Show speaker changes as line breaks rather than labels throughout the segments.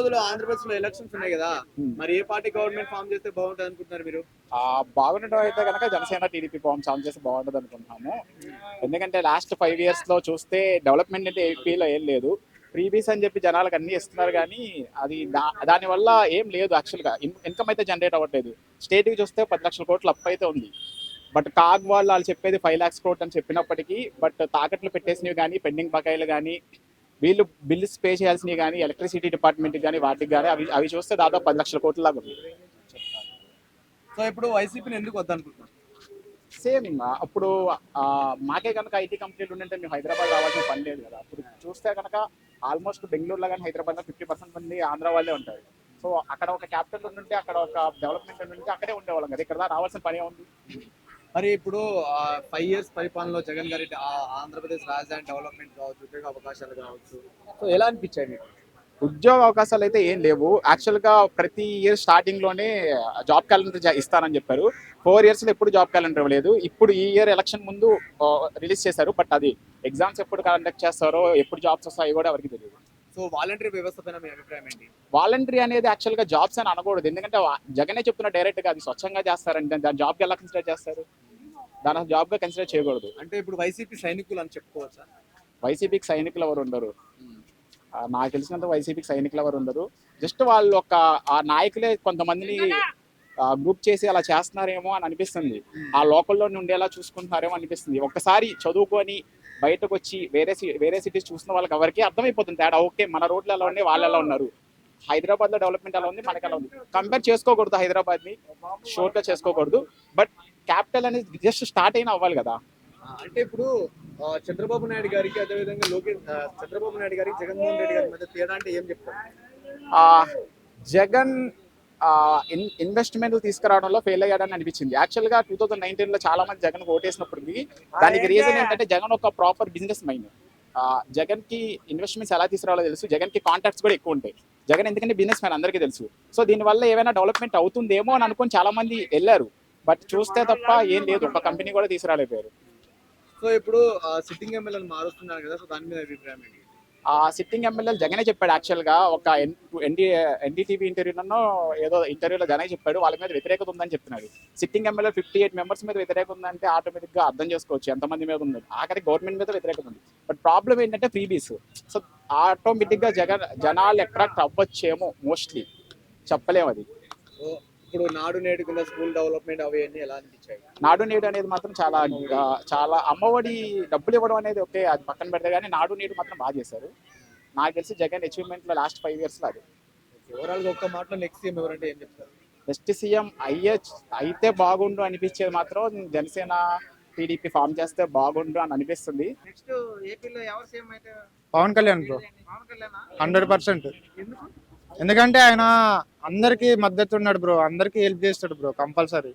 రోజులు ఆంధ్రప్రదేశ్ లో ఎలక్షన్స్ ఉన్నాయి కదా, మరి ఏ పార్టీ గవర్నమెంట్ ఫామ్ చేస్తే బాగుంటుంది అనుకుంటున్నారు మీరు?
బాగుండడం అయితే కనుక జనసేన టీడీపీ ఫామ్ చేస్తే బాగుంటుంది అనుకుంటున్నాము. ఎందుకంటే లాస్ట్ 5 years లో చూస్తే డెవలప్మెంట్ అయితే ఏపీలో ఏం లేదు. ఫ్రీబీస్ అని చెప్పి జనాలకు అన్ని ఇస్తున్నారు, కానీ అది దానివల్ల ఏం లేదు. యాక్చువల్గా ఇన్కమ్ అయితే జనరేట్ అవ్వట్లేదు. స్టేట్కి చూస్తే 10 లక్షల కోట్ల అప్పు అయితే ఉంది. బట్ కాగ్ వాళ్ళు చెప్పేది 5 lakhs కోట్ అని చెప్పినప్పటికీ, బట్ తాకట్లు పెట్టేసినవి కానీ, పెండింగ్ బకాయిలు కానీ, వీళ్ళు బిల్స్ పే చేయాల్సినవి కానీ, ఎలక్ట్రిసిటీ డిపార్ట్మెంట్ కానీ, వాటికి కానీ అవి చూస్తే దాదాపు 10 లక్షల కోట్ల లాగా ఉంది.
సో ఇప్పుడు వైసీపీని ఎందుకు వద్దనుకుంటున్నారు?
సేమ్ అప్పుడు మాకే కనుక ఐటీ కంపెనీలు ఉంటే మేము హైదరాబాద్ రావాల్సిన పని లేదు కదా. అప్పుడు చూస్తే కనుక ఆల్మోస్ట్ బెంగళూరులో కానీ హైదరాబాద్లో 50% మంది ఆంధ్ర వాళ్ళే ఉంటారు. సో అక్కడ ఒక క్యాపిటల్ ఉంటే, అక్కడ ఒక డెవలప్మెంట్ ఉంటే అక్కడే ఉండేవాళ్ళం కదా. ఇక్కడ రావాల్సిన పని ఉంది.
మరి ఇప్పుడు 5 years పరిపాలనలో జగన్ గారి ఆంధ్రప్రదేశ్ రాజధాని డెవలప్మెంట్ కావచ్చు, ఉద్యోగ అవకాశాలు కావచ్చు, సో ఎలా అనిపించాయి మీకు?
ఉద్యోగ అవకాశాలు అయితే ఏం లేవు. యాక్చువల్గా ప్రతి ఇయర్ స్టార్టింగ్ లోనే జాబ్ క్యాలెండర్ ఇస్తానని చెప్పారు. 4 years లో ఎప్పుడు జాబ్ క్యాలెండర్ ఇవ్వలేదు. ఇప్పుడు ఈ ఇయర్ ఎలక్షన్ ముందు రిలీజ్ చేశారు. బట్ అది ఎగ్జామ్స్ ఎప్పుడు కండక్ట్ చేస్తారో, ఎప్పుడు జాబ్స్ వస్తాయో కూడా ఎవరికి తెలియదు.
సో వాలంటరీ వ్యవస్థ పైన మీ అభిప్రాయం ఏంటి?
వాలంటరీ అనేది యాక్చువల్గా జాబ్స్ అని అనకూడదు. ఎందుకంటే జగనే చెప్తున్నా డైరెక్ట్ గా అది స్వచ్ఛంగా చేస్తారంటే దాని జాబ్కి ఎలా కన్సిడర్ చేస్తారు? దాని జాబ్ గా కన్సిడర్ చేయకూడదు.
అంటే ఇప్పుడు వైసీపీ సైనికులు అని చెప్పుకోవచ్చా?
వైసీపీకి సైనికులు ఎవరు ఉండరు. నాకు తెలిసినంత వైసీపీకి సైనికులు ఎవరు ఉండరు. జస్ట్ వాళ్ళు ఆ నాయకులే కొంతమందిని గ్రూప్ చేసి అలా చేస్తున్నారేమో అని అనిపిస్తుంది. ఆ లోకల్లో ఉండేలా చూసుకుంటున్నారేమో అనిపిస్తుంది. ఒక్కసారి చదువుకొని బయటకు వచ్చి వేరే సిటీస్ చూసిన వాళ్ళకి ఎవరికి అర్థమైపోతుంది తేడా. ఓకే, మన రోడ్లు ఎలా ఉన్నాయి, వాళ్ళు ఎలా ఉన్నారు, హైదరాబాద్ లో డెవలప్మెంట్ ఎలా ఉంది, మనకి ఎలా ఉంది. కంపేర్ చేసుకోకూడదు, హైదరాబాద్ ని షోర్ గా చేసుకోకూడదు. బట్ క్యాపిటల్ అనేది జస్ట్ స్టార్ట్ అయినా అవ్వాలి కదా.
అంటే ఇప్పుడు చంద్రబాబు నాయుడు గారికి, అదేవిధంగా చంద్రబాబు నాయుడు గారికి జగన్మోహన్ రెడ్డి గారి మధ్య తేడా అంటే ఏం చెప్తారు?
జగన్ ఇన్వెస్ట్మెంట్ తీసుకురావడంలో ఫెయిల్ అయ్యాడని అనిపించింది. యాక్చువల్గా 2019 లో చాలా మంది జగన్ ఓటేసినప్పటికీ దానికి రీజన్ ఏంటంటే జగన్ ఒక ప్రాపర్ బిజినెస్ మైండ్. జగన్ కి ఇన్వెస్ట్మెంట్స్ ఎలా తీసుకురావాలో తెలుసు. జగన్ కి కాంటాక్ట్స్ కూడా ఎక్కువ ఉంటాయి. జగన్ ఎందుకంటే బిజినెస్ మ్యాన్, అందరికీ తెలుసు. సో దీనివల్ల ఏమైనా డెవలప్మెంట్ అవుతుందేమో అని అనుకుని చాలా మంది వెళ్ళారు. బట్ చూస్తే తప్ప ఏం లేదు. ఒక కంపెనీ కూడా తీసుకురాలేకపోయారు.
సో ఇప్పుడు సిట్టింగ్ ఎమ్మెల్యేలు మారుస్తున్నారు కదా, సో దాని మీద అభిప్రాయం ఏంటి?
సిట్టింగ్ ఎమ్మెల్యేలు జగనే చెప్పాడు. యాక్చువల్గా ఒక ఎన్డీటీవీ ఇంటర్వ్యూలో ఏదో ఇంటర్వ్యూలో జగనే చెప్పాడు వాళ్ళ మీద వ్యతిరేకత ఉందని చెప్తున్నాడు. సిట్టింగ్ ఎమ్మెల్యే 58 members మీద వ్యతిరేకత ఉందంటే ఆటోమేటిక్ గా అర్థం చేసుకోవచ్చు ఎంతమంది మీద ఉంది. ఆఖరి గవర్నమెంట్ మీద వ్యతిరేకత ఉంది. బట్ ప్రాబ్లం ఏంటంటే ఫ్రీబీస్. సో ఆటోమేటిక్ గా జనాలు అట్రాక్ట్ అవ్వచ్చేమో, మోస్ట్లీ చెప్పలేము అది.
ఇప్పుడు నాడు నేడు కింద స్కూల్ డెవలప్మెంట్ అవన్నీ ఎలా అనిపించాయి?
నాడు నేడు అనేది మాత్రం చాలా అమ్మఒడి డబ్బులు ఇవ్వడం అనేది ఓకే, అది పక్కన పెడతారు, కానీ నాడు నేడు మాత్రం బాగా చేశారు. నాకు తెలిసి జగన్ అచీవ్మెంట్ లో లాస్ట్ 5 years లో అది.
ఓవరాల్ గా ఒక్క మాటలో నెక్స్ట్ సీఎం ఎవరంటే ఏం చెప్తారు?
నెక్స్ట్ సీఎం అయితే బాగుండు అనిపించేది మాత్రం జనసేన టీడీపీ ఫామ్ చేస్తే బాగుండు అని అనిపిస్తుంది.
నెక్స్ట్ ఏపీలో ఎవరు సీఎం అయితే?
పవన్ కళ్యాణ్ బ్రో,
పవన్ కళ్యాణ్
100%. ఎందుకంటే ఆయన అందరికి మద్దతు ఉన్నాడు బ్రో, అందరికి హెల్ప్ చేస్తాడు బ్రో కంపల్సరీ.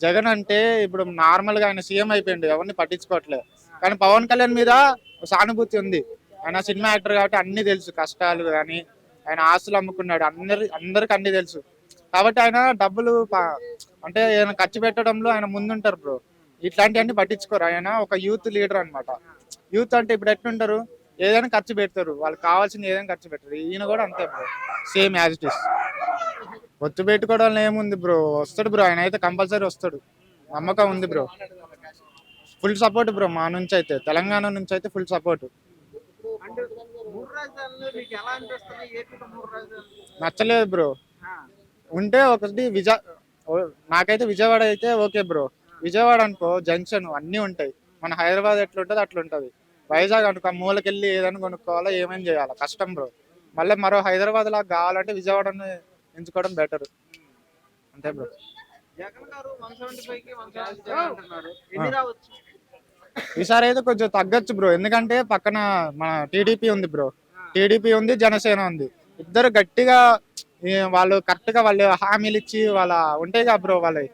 జగన్ అంటే ఇప్పుడు నార్మల్ గా ఆయన సీఎం అయిపోయింది, ఎవరిని పట్టించుకోవట్లేదు. కానీ పవన్ కళ్యాణ్ మీద సానుభూతి ఉంది. ఆయన సినిమా యాక్టర్ కాబట్టి అన్ని తెలుసు, కష్టాలు కానీ ఆయన ఆస్తులు అమ్ముకున్నాడు, అందరికి అన్ని తెలుసు. కాబట్టి ఆయన డబ్బులు అంటే ఆయన ఖర్చు పెట్టడంలో ఆయన ముందుంటారు బ్రో. ఇట్లాంటివన్నీ పట్టించుకోరు. ఆయన ఒక యూత్ లీడర్ అన్నమాట. యూత్ అంటే ఇప్పుడు ఎట్లుంటారు, ఏదైనా ఖర్చు పెడతారు, వాళ్ళకి కావాల్సింది ఏదైనా ఖర్చు పెట్టారు. ఈయన కూడా అంతే bro, same as it is. ఒత్తు పెట్టుకోవడం ఏముంది బ్రో, వస్తాడు బ్రో, ఆయన అయితే కంపల్సరీ వస్తాడు, నమ్మకం ఉంది బ్రో. ఫుల్ సపోర్ట్ బ్రో మా నుంచి అయితే, తెలంగాణ నుంచి అయితే ఫుల్ సపోర్ట్. నచ్చలేదు బ్రో. ఉంటే ఒకటి నాకైతే విజయవాడ అయితే ఓకే బ్రో. విజయవాడ అనుకో జంక్షన్ అన్నీ ఉంటాయి. మన హైదరాబాద్ ఎట్లుంటుంది అట్లుంటుంది. వైజాగ్ అనుకో మూలకెళ్ళి ఏదైనా కొనుక్కోవాలా, ఏమేమి చేయాలా, కష్టం బ్రో. మళ్ళీ మరో హైదరాబాద్ లాగా కావాలంటే విజయవాడను ఎంచుకోవడం బెటర్, అంతే బ్రో. ఈసారి అయితే కొంచెం తగ్గచ్చు బ్రో, ఎందుకంటే పక్కన మన టీడీపీ ఉంది బ్రో. టీడీపీ ఉంది, జనసేన ఉంది. ఇద్దరు గట్టిగా వాళ్ళు కరెక్ట్ గా వాళ్ళు హామీలు ఇచ్చి వాళ్ళ ఉంటాయి కదా బ్రో, వాళ్ళ